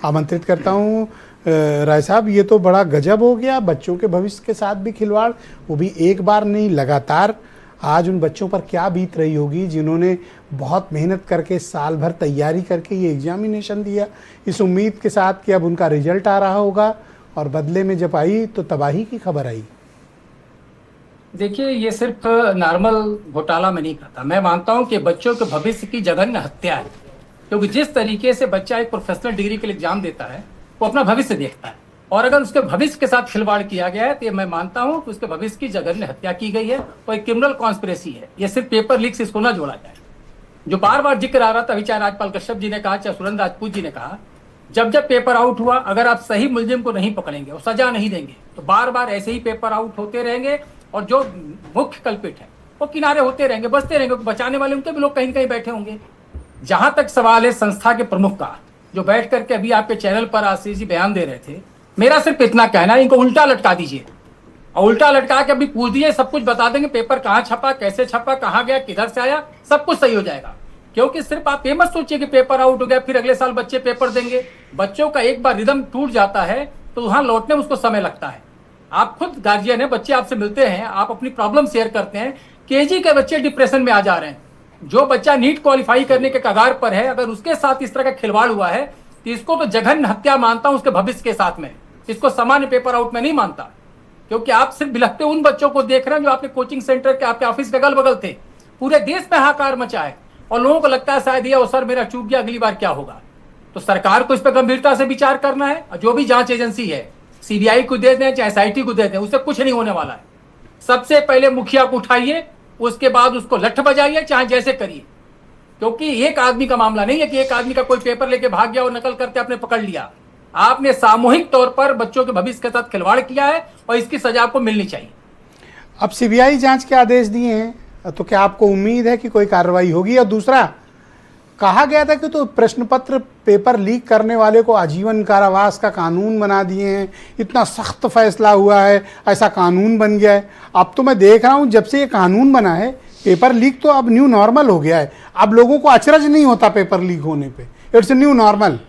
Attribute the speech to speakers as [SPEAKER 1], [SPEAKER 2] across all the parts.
[SPEAKER 1] आमंत्रित करता हूँ। राय साहब, ये तो बड़ा गजब हो गया, बच्चों के भविष्य के साथ भी खिलवाड़, वो भी एक बार नहीं लगातार। आज उन बच्चों पर क्या बीत रही होगी जिन्होंने बहुत मेहनत करके साल भर तैयारी करके ये एग्जामिनेशन दिया, इस उम्मीद के साथ कि अब उनका रिजल्ट आ रहा होगा, और बदले में जब आई तो तबाही की खबर आई।
[SPEAKER 2] देखिए, ये सिर्फ नॉर्मल घोटाला में नहीं कहता, मैं मानता हूं कि बच्चों के भविष्य की जघन्य हत्या है। क्योंकि जिस तरीके से बच्चा एक प्रोफेशनल डिग्री के लिए एग्जाम देता है, वो अपना भविष्य देखता है, और अगर उसके भविष्य के साथ खिलवाड़ किया गया है तो मैं मानता हूं कि उसके भविष्य की जघन्य हत्या की गई है और एक क्रिमिनल कॉन्स्पिरेसी है। ये सिर्फ पेपर लीक से इसको ना जोड़ा जाए। जो बार बार जिक्र आ रहा था, अभी चाहे राजपाल कश्यप जी ने कहा, चाहे सुरेंद्र राजपूत जी ने कहा, जब जब पेपर आउट हुआ, अगर आप सही मुलजिम को नहीं पकड़ेंगे और सजा नहीं देंगे तो बार बार ऐसे ही पेपर आउट होते रहेंगे, और जो मुख्य कल्पित है वो किनारे होते रहेंगे, बचते रहेंगे। बचाने वाले उनके भी लोग कहीं कहीं बैठे होंगे। जहां तक सवाल है संस्था के प्रमुख का, जो बैठ करके अभी आपके चैनल पर आशीष जी बयान दे रहे थे, मेरा सिर्फ इतना कहना है, इनको उल्टा लटका दीजिए, और उल्टा लटका के अभी पूछ दिए, सब कुछ बता देंगे, पेपर कहाँ छपा, कैसे छपा, कहाँ गया, किधर से आया, सब कुछ सही हो जाएगा। क्योंकि सिर्फ आप ये मत सोचिए कि पेपर आउट हो गया फिर अगले साल बच्चे पेपर देंगे। बच्चों का एक बार रिदम टूट जाता है तो वहां लौटने में उसको समय लगता है। आप खुद गार्जियन है, बच्चे आपसे मिलते हैं, आप अपनी प्रॉब्लम शेयर करते हैं। केजी के बच्चे डिप्रेशन में आ जा रहे हैं। जो बच्चा नीट क्वालिफाई करने के कगार पर है, अगर उसके साथ इस तरह का खिलवाड़ हुआ है तो इसको तो जघन्य हत्या मानता हूं उसके भविष्य के साथ में। इसको सामान्य पेपर आउट में नहीं मानता, क्योंकि आप सिर्फ बिलखते उन बच्चों को देख रहे हैं जो आपके कोचिंग सेंटर के, आपके ऑफिस के अगल बगल थे। पूरे देश में हाहाकार मचा है और लोगों को लगता है शायद ये सर मेरा चूक गया, अगली बार क्या होगा। तो सरकार को इस पर गंभीरता से विचार करना है, और जो भी जांच एजेंसी है, सीबीआई को दे दें चाहे एसआईटी को दे दें, उससे कुछ नहीं होने वाला है। सबसे पहले मुखिया को उठाइए, उसके बाद उसको लठ बजाइए, चाहे जैसे करिए। क्योंकि एक आदमी का मामला नहीं है कि एक आदमी का कोई पेपर लेके भाग गया और नकल करके आपने पकड़ लिया। आपने सामूहिक तौर पर बच्चों के भविष्य के साथ खिलवाड़ किया है और इसकी सजा आपको मिलनी चाहिए।
[SPEAKER 1] अब सीबीआई जांच के आदेश दिए हैं, तो क्या आपको उम्मीद है कि कोई कार्रवाई होगी? और दूसरा, कहा गया था कि तो प्रश्न पत्र पेपर लीक करने वाले को आजीवन कारावास का कानून बना दिए हैं, इतना सख्त फैसला हुआ है, ऐसा कानून बन गया है। अब तो मैं देख रहा हूं जब से ये कानून बना है, पेपर लीक तो अब न्यू नॉर्मल हो गया है। अब लोगों को अचरज नहीं होता पेपर लीक होने पे, इट्स न्यू नॉर्मल।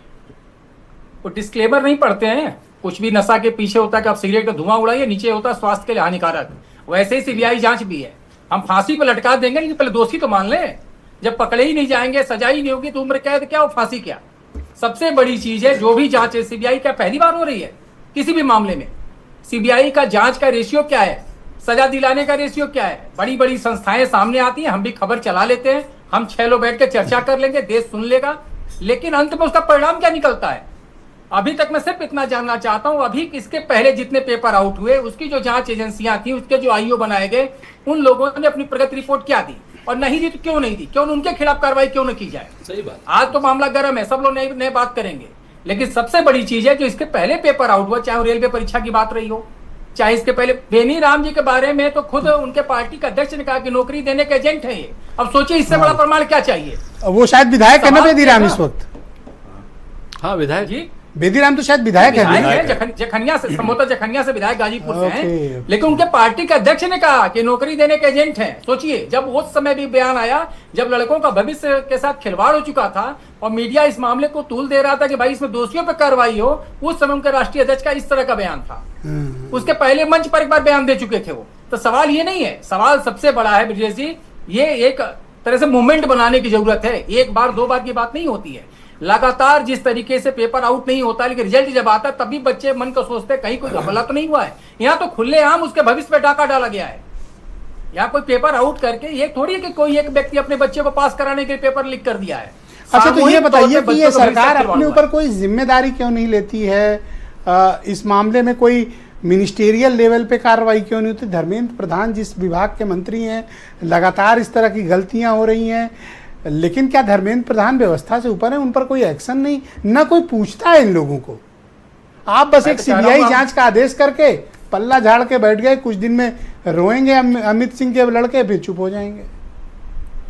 [SPEAKER 2] वो डिस्क्लेमर नहीं पढ़ते हैं, कुछ भी नशा के पीछे होता है कि आप सिगरेट का धुआं उड़ाइए, नीचे होता है स्वास्थ्य के लिए हानिकारक। वैसे ही सीबीआई जांच भी है। हम फांसी पर लटका देंगे, लेकिन पहले दोषी तो मान लें। जब पकड़े ही नहीं जाएंगे, सजा ही नहीं होगी, तो उम्र कैद क्या और फांसी क्या। सबसे बड़ी चीज है, जो भी जांच है सीबीआई का पहली बार हो रही है किसी भी मामले में। सीबीआई का जांच का रेशियो क्या है, सजा दिलाने का रेशियो क्या है। बड़ी बड़ी संस्थाएं सामने आती हैं, हम भी खबर चला लेते हैं, हम 6 लोग बैठ के चर्चा कर लेंगे, देश सुन लेगा, लेकिन अंत में उसका परिणाम क्या निकलता है। अभी तक मैं सिर्फ इतना जानना चाहता हूं, अभी इसके पहले जितने पेपर आउट हुए उसकी जो जांच एजेंसियां थी, उसके जो आईओ बनाए गए, उन लोगों ने अपनी प्रगति रिपोर्ट क्या दी, और नहीं दी तो क्यों नहीं दी, क्यों उनके खिलाफ कार्रवाई क्यों न की जाए।
[SPEAKER 3] सही बात।
[SPEAKER 2] आज तो मामला गर्म है, सब लोग नए बात करेंगे, लेकिन सबसे बड़ी चीज है जो इसके पहले पेपर आउट हुआ, चाहे रेलवे परीक्षा की बात रही हो, चाहे इसके पहले बेनी राम जी के बारे में, तो खुद उनके पार्टी का अध्यक्ष ने कहा कि नौकरी देने के एजेंट है ये। अब सोचिए इससे बड़ा प्रमाण क्या चाहिए।
[SPEAKER 1] वो शायद विधायक है ना बेदीराम इस वक्त?
[SPEAKER 3] हाँ, विधायक
[SPEAKER 2] जी,
[SPEAKER 1] बेदीराम तो शायद विधायक है।
[SPEAKER 2] जखनिया से, संभवतः जखनिया से विधायक गाजीपुर से हैं, लेकिन उनके पार्टी के अध्यक्ष ने कहा कि नौकरी देने के एजेंट हैं। सोचिए, जब उस समय भी बयान आया जब लड़कों का भविष्य के साथ खिलवाड़ हो चुका था और मीडिया इस मामले को तूल दे रहा था कि भाई इसमें दोषियों पर कार्रवाई हो, उस समय उनके राष्ट्रीय अध्यक्ष का इस तरह का बयान था। उसके पहले मंच पर एक बार बयान दे चुके थे वो। तो सवाल ये नहीं है, सवाल सबसे बड़ा है ब्रजेश जी, ये एक तरह से मूवमेंट बनाने की जरूरत है। एक बार दो बार की बात नहीं होती है। लगातार जिस तरीके से पेपर आउट नहीं होता, लेकिन रिजल्ट जब आता है तभी बच्चे मन को सोचते हैं कहीं कोई घपला तो नहीं हुआ है। यहाँ तो खुलेआम उसके भविष्य पे डाका डाला गया है। यहाँ कोई पेपर आउट करके ये थोड़ी है कि कोई एक व्यक्ति अपने बच्चे को पास कराने के लिए पेपर लीक कर दिया है।
[SPEAKER 1] अच्छा, तो ये बताइए कि ये सरकार अपने ऊपर कोई जिम्मेदारी क्यों नहीं लेती है? इस मामले में कोई मिनिस्टेरियल लेवल पे कार्रवाई क्यों नहीं होती? धर्मेंद्र प्रधान जिस विभाग के मंत्री हैं, लगातार इस तरह की गलतियां हो रही हैं, लेकिन क्या धर्मेंद्र प्रधान व्यवस्था से ऊपर है? उन पर कोई एक्शन नहीं, ना कोई पूछता है इन लोगों को। आप बस एक सीबीआई जांच का आदेश करके पल्ला झाड़ के बैठ गए, कुछ दिन में रोएंगे अमित सिंह के लड़के, फिर चुप हो जाएंगे।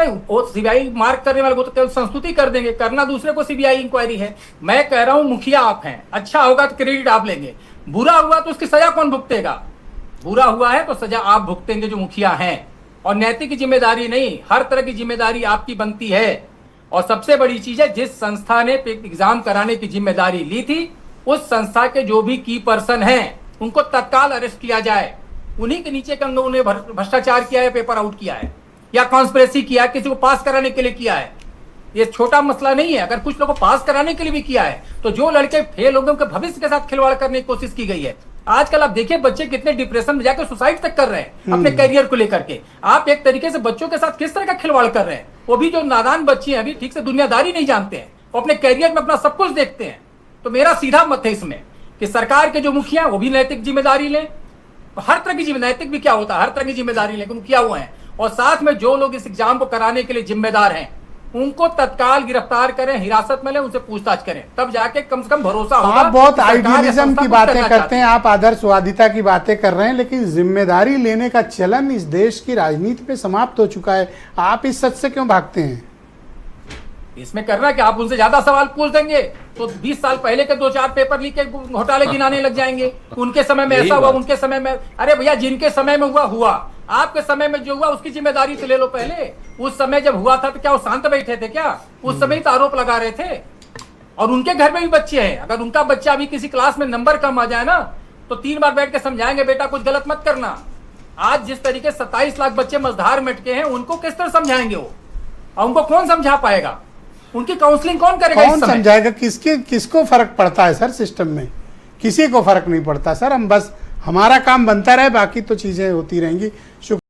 [SPEAKER 2] नहीं, वो सीबीआई मार्क करने वाले को तो केवल संस्तुति कर देंगे, करना दूसरे को सीबीआई इंक्वायरी है। मैं कह रहा हूं मुखिया आप हैं, अच्छा होगा तो क्रेडिट आप लेंगे, बुरा हुआ तो उसकी सजा कौन भुगतेगा? बुरा हुआ है तो सजा आप भुगतेंगे जो मुखिया हैं, और नैतिक जिम्मेदारी नहीं, हर तरह की जिम्मेदारी आपकी बनती है। और सबसे बड़ी चीज है, जिस संस्था ने एग्जाम कराने की जिम्मेदारी ली थी उस संस्था के जो भी की पर्सन हैं उनको तत्काल अरेस्ट किया जाए। उन्हीं के नीचे के अंगों ने भ्रष्टाचार किया है, पेपर आउट किया है या कॉन्स्पिरेसी किया है, किसी को पास कराने के लिए किया है। ये छोटा मसला नहीं है। अगर कुछ लोगों को पास कराने के लिए भी किया है तो जो लड़के फेल हो गए उनके भविष्य के साथ खिलवाड़ करने की कोशिश की गई है। आजकल आप देखिए बच्चे कितने डिप्रेशन में जाकर सुसाइड तक कर रहे हैं अपने करियर को लेकर के। आप एक तरीके से बच्चों के साथ किस तरह का खिलवाड़ कर रहे हैं। वो भी जो नादान बच्चे हैं, अभी ठीक से दुनियादारी नहीं जानते हैं, वो अपने करियर में अपना सब कुछ देखते हैं। तो मेरा सीधा मत है इसमें कि सरकार के जो मुखिया वो भी नैतिक जिम्मेदारी लें, हर तरह की नैतिक भी क्या होता है, हर तरह की जिम्मेदारी लें, मुखिया हुए हैं, और साथ में जो लोग इस एग्जाम को कराने के लिए जिम्मेदार हैं उनको तत्काल गिरफ्तार करें, हिरासत में लें, उनसे पूछताछ करें, तब जाके कम से कम भरोसा होगा।
[SPEAKER 1] आप बहुत आइडियलिज्म की बातें करते हैं, आप आदर्शवादिता की बातें कर रहे हैं, लेकिन जिम्मेदारी लेने का चलन इस देश की राजनीति पे समाप्त हो चुका है। आप इस सच से क्यों भागते हैं?
[SPEAKER 2] इसमें करना कि आप उनसे ज्यादा सवाल पूछ देंगे तो 20 साल पहले के 2-4 पेपर लीक के घोटाले गिनाने लग जाएंगे। उनके समय में ऐसा हुआ, उनके समय में, अरे भैया जिनके समय में हुआ, आपके समय में जो हुआ उसकी जिम्मेदारी तो ले लो पहले। उस समय जब हुआ था तो क्या वो शांत बैठे थे क्या? उस समय ही तो आरोप लगा रहे थे। और उनके घर में भी बच्चे हैं, अगर उनका बच्चा अभी किसी क्लास में नंबर कम आ जाए ना तो 3 बार बैठ के समझाएंगे, बेटा कुछ गलत मत करना। आज जिस तरीके 27 लाख बच्चे मझधार में अटके हैं उनको किस तरह समझाएंगे वो, और उनको कौन समझा पाएगा? उनकी काउंसलिंग कौन करेगा?
[SPEAKER 1] कौन समझाएगा? किसको फर्क पड़ता है सर सिस्टम में? किसी को फर्क नहीं पड़ता सर। हम बस हमारा काम बनता रहे, बाकी तो चीजें होती रहेंगी। शुक्रिया।